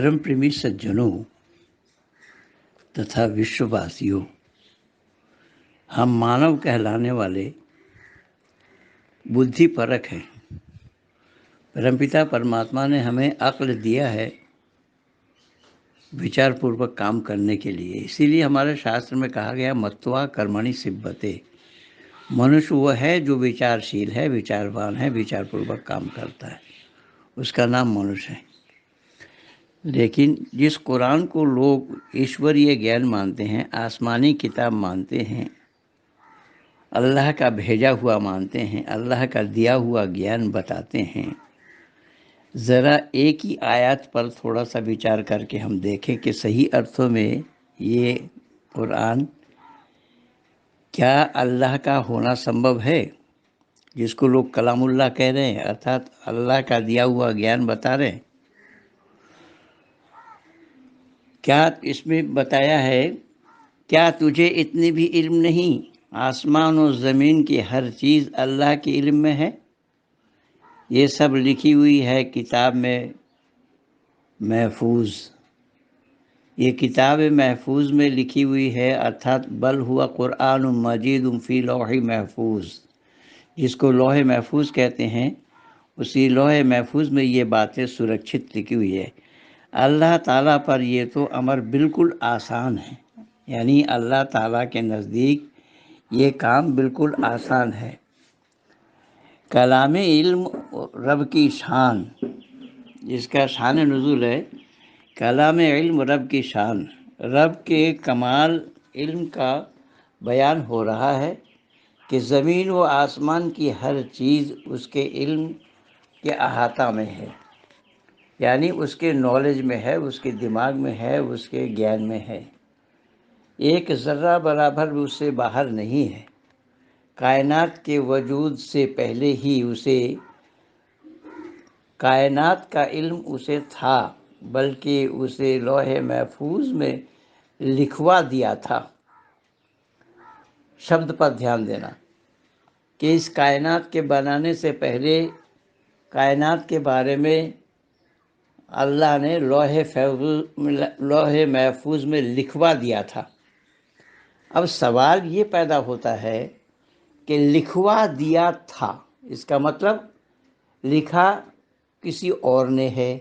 धर्म प्रेमी सज्जनों तथा विश्ववासियों, हम मानव कहलाने वाले बुद्धि परक हैं। परमपिता परमात्मा ने हमें अक्ल दिया है विचार पूर्वक काम करने के लिए। इसीलिए हमारे शास्त्र में कहा गया मत्वा कर्मणि सिद्धते। मनुष्य वह है जो विचारशील है, विचारवान है, विचार पूर्वक काम करता है, उसका नाम मनुष्य है। लेकिन जिस कुरान को लोग ईश्वरीय ज्ञान मानते हैं, आसमानी किताब मानते हैं, अल्लाह का भेजा हुआ मानते हैं, अल्लाह का दिया हुआ ज्ञान बताते हैं, ज़रा एक ही आयत पर थोड़ा सा विचार करके हम देखें कि सही अर्थों में ये कुरान क्या अल्लाह का होना संभव है, जिसको लोग कलामुल्लाह कह रहे हैं, अर्थात अल्लाह का दिया हुआ ज्ञान बता रहे हैं। क्या इसमें बताया है, क्या तुझे इतनी भी इल्म नहीं, आसमान और ज़मीन की हर चीज़ अल्लाह के इल्म में है। ये सब लिखी हुई है किताब में महफूज। ये किताब महफूज में लिखी हुई है, अर्थात बल हुआ कुरान मजीद फ़ी लौह महफूज। जिसको लौह महफूज कहते हैं, उसी लौह महफूज में ये बातें सुरक्षित लिखी हुई है। अल्लाह ताला पर ये तो अमर बिल्कुल आसान है, यानी अल्लाह ताला के नज़दीक ये काम बिल्कुल आसान है। कलाम इल्म रब की शान, जिसका शान नुज़ुल है, कलाम इल्म रब की शान, रब के कमाल इल्म का बयान हो रहा है कि ज़मीन व आसमान की हर चीज़ उसके इल्म के अहाता में है, यानी उसके नॉलेज में है, उसके दिमाग में है, उसके ज्ञान में है। एक ज़र्रा बराबर भी उससे बाहर नहीं है। कायनात के वजूद से पहले ही उसे कायनात का इल्म उसे था, बल्कि उसे लौह महफूज में लिखवा दिया था। शब्द पर ध्यान देना कि इस कायनात के बनाने से पहले कायनात के बारे में अल्लाह ने लौह महफूज में लिखवा दिया था। अब सवाल ये पैदा होता है कि लिखवा दिया था, इसका मतलब लिखा किसी और ने है,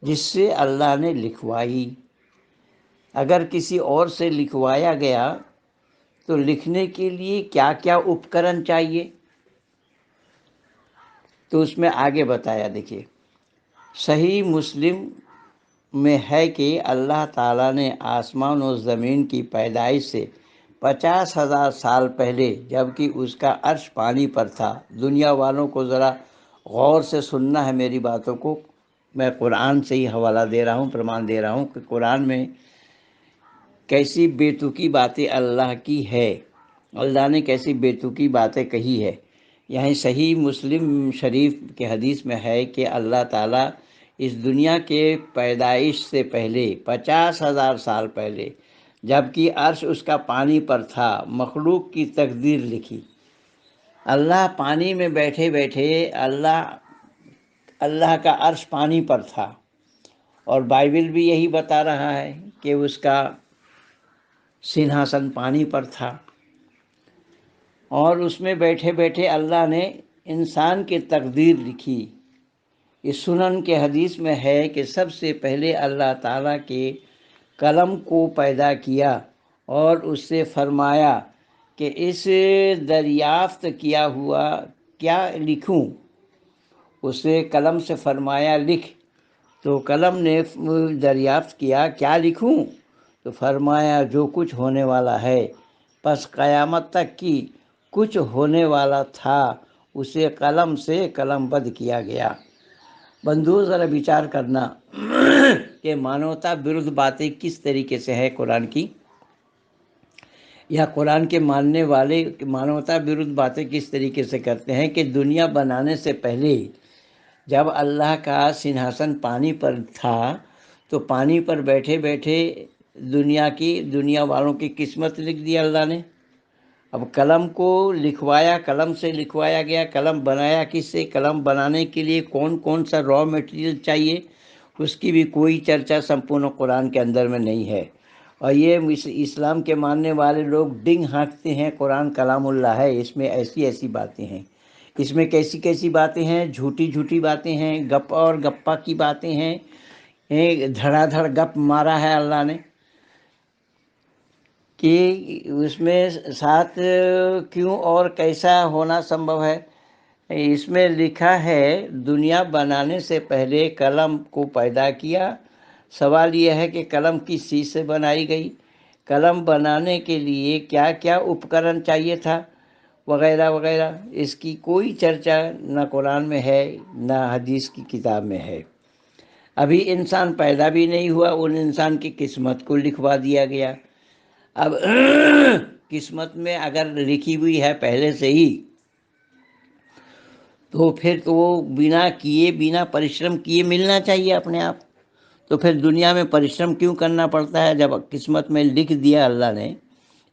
जिससे अल्लाह ने लिखवाई। अगर किसी और से लिखवाया गया तो लिखने के लिए क्या क्या उपकरण चाहिए, तो उसमें आगे बताया। देखिए, सही मुस्लिम में है कि अल्लाह ताला ने आसमान और ज़मीन की पैदाइश से 50,000 साल पहले, जबकि उसका अर्श पानी पर था। दुनिया वालों को ज़रा गौर से सुनना है मेरी बातों को। मैं कुरान से ही हवाला दे रहा हूँ, प्रमाण दे रहा हूँ कि कुरान में कैसी बेतुकी बातें अल्लाह की है, अल्लाह ने कैसी बेतुकी बातें कही है। यहीं सही मुस्लिम शरीफ के हदीस में है कि अल्लाह ताला इस दुनिया के पैदाइश से पहले 50,000 साल पहले, जबकि अर्श उसका पानी पर था, मखलूक की तकदीर लिखी। अल्लाह पानी में बैठे बैठे अल्लाह का अर्श पानी पर था, और बाइबल भी यही बता रहा है कि उसका सिंहासन पानी पर था, और उसमें बैठे बैठे अल्लाह ने इंसान की तकदीर लिखी। इस सुनन के हदीस में है कि सबसे पहले अल्लाह ताला के कलम को पैदा किया और उससे फरमाया कि इस दरियाफ्त किया हुआ क्या लिखूं। उसे कलम से फरमाया लिख, तो कलम ने दरियाफ्त किया क्या लिखूं, तो फरमाया जो कुछ होने वाला है। बस क़यामत तक की कुछ होने वाला था उसे कलम से कलमबद्ध किया गया। बंधुओं, ज़रा विचार करना कि मानवता विरुद्ध बातें किस तरीके से है कुरान की, या कुरान के मानने वाले मानवता विरुद्ध बातें किस तरीके से करते हैं कि दुनिया बनाने से पहले जब अल्लाह का सिंहासन पानी पर था, तो पानी पर बैठे बैठे दुनिया वालों की किस्मत लिख दी अल्लाह ने। अब कलम को लिखवाया, कलम से लिखवाया गया। कलम बनाया किससे? कलम बनाने के लिए कौन कौन सा रॉ मटेरियल चाहिए, اس کی بھی کوئی چرچا سمپورن قرآن کے اندر میں نہیں ہے۔ اور یہ اسلام کے ماننے والے لوگ ڈنگ ہانکتے ہیں قرآن کلام اللہ ہے، اس میں ایسی ایسی باتیں ہیں، اس میں کیسی کیسی باتیں ہیں، جھوٹی جھوٹی باتیں ہیں، گپ اور گپا کی باتیں ہیں، دھڑا دھڑ گپ مارا ہے اللہ نے کہ اس میں ساتھ کیوں اور کیسا ہونا سمبھو ہے۔ اس میں لکھا ہے دنیا بنانے سے پہلے قلم کو پیدا کیا۔ سوال یہ ہے کہ قلم کس چیز سے بنائی گئی، قلم بنانے کے لیے کیا کیا اپکرن چاہیے تھا، وغیرہ وغیرہ۔ اس کی کوئی چرچا نہ قرآن میں ہے نہ حدیث کی کتاب میں ہے۔ ابھی انسان پیدا بھی نہیں ہوا، ان انسان کی قسمت کو لکھوا دیا گیا۔ اب قسمت میں اگر لکھی ہوئی ہے پہلے سے ہی تو پھر تو وہ بنا پریشرم کیے ملنا چاہیے اپنے آپ۔ تو پھر دنیا میں پریشرم کیوں کرنا پڑتا ہے جب قسمت میں لکھ دیا اللہ نے؟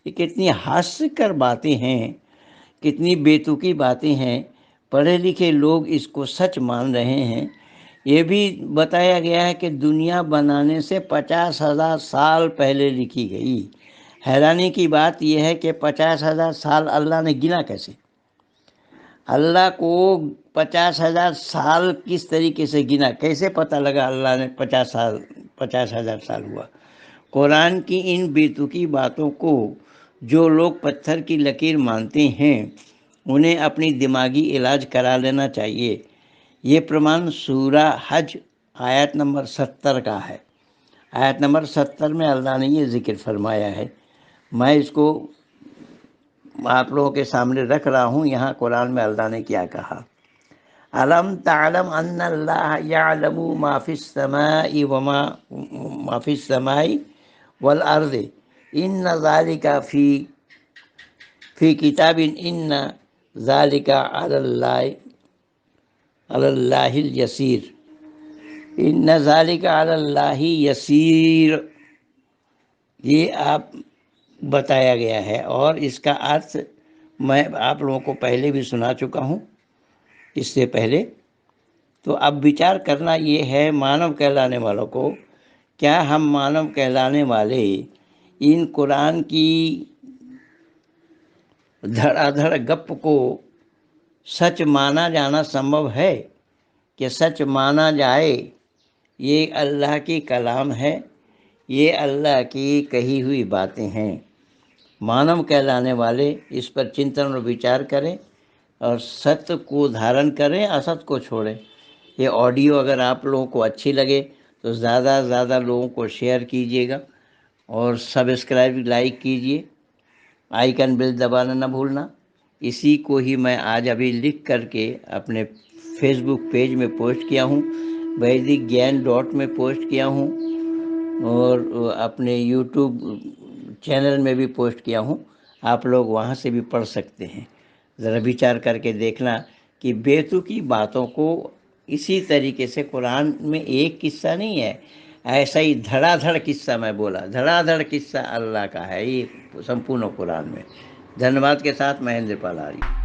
یہ کتنی ہاسیہ کر باتیں ہیں، کتنی بیتوقی باتیں ہیں، پڑھے لکھے لوگ اس کو سچ مان رہے ہیں۔ یہ بھی بتایا گیا ہے کہ دنیا بنانے سے 50,000 سال پہلے لکھی گئی۔ حیرانی کی بات یہ ہے کہ 50,000 سال اللہ نے گنا کیسے؟ اللہ کو 50,000 سال کس طریقے سے گنا، کیسے پتہ لگا اللہ نے 50,000 سال ہوا؟ قرآن کی ان بیتوقی باتوں کو جو لوگ پتھر کی لکیر مانتے ہیں انہیں اپنی دماغی علاج کرا لینا چاہیے۔ یہ پرمان سورہ حج آیت نمبر 70 کا ہے۔ آیت نمبر 70 میں اللہ نے یہ ذکر فرمایا ہے۔ میں اس کو آپ لوگوں کے سامنے رکھ رہا ہوں۔ یہاں قرآن میں اللہ نے کیا کہا؟ الم تعلم ان اللہ یعلم ما فی السماء ما فی السماء والارض ان ذلک فی کتاب ان ذلک علی اللہ الیسیر ان ذلک علی اللہ یسیر، یہ آپ بتایا گیا ہے۔ اور اس کا ارتھ میں آپ لوگوں کو پہلے بھی سنا چکا ہوں اس سے پہلے۔ تو اب وچار کرنا یہ ہے مانو کہلانے والوں کو، کیا ہم مانو کہلانے والے ان قرآن کی دھڑا دھڑ گپ کو سچ مانا جانا سمبھو ہے؟ کہ سچ مانا جائے یہ اللہ کی کلام ہے، یہ اللہ کی کہی ہوئی باتیں ہیں؟ مانو کہلانے والے اس پر چنتن اور وچار کریں اور ستیہ کو دھارن کریں، است کو چھوڑیں۔ یہ آڈیو اگر آپ لوگوں کو اچھی لگے تو زیادہ سے زیادہ لوگوں کو شیئر کیجیے گا اور سبسکرائب لائک کیجیے، آئیکن بیل دبانا نہ بھولنا۔ اسی کو ہی میں آج ابھی لکھ کر کے اپنے فیس بک پیج میں پوسٹ کیا ہوں، ویدک گیان ڈاٹ میں پوسٹ کیا ہوں اور اپنے یوٹیوب چینل میں بھی پوسٹ کیا ہوں۔ آپ لوگ وہاں سے بھی پڑھ سکتے ہیں۔ ذرا وچار کر کے دیکھنا کہ بیتوقی باتوں کو اسی طریقے سے قرآن میں ایک قصہ نہیں ہے، ایسا ہی دھڑا دھڑ قصہ میں بولا، دھڑا دھڑ قصہ اللہ کا ہے یہ سمپورن قرآن میں۔ دھنیواد کے ساتھ مہندر پال آریہ۔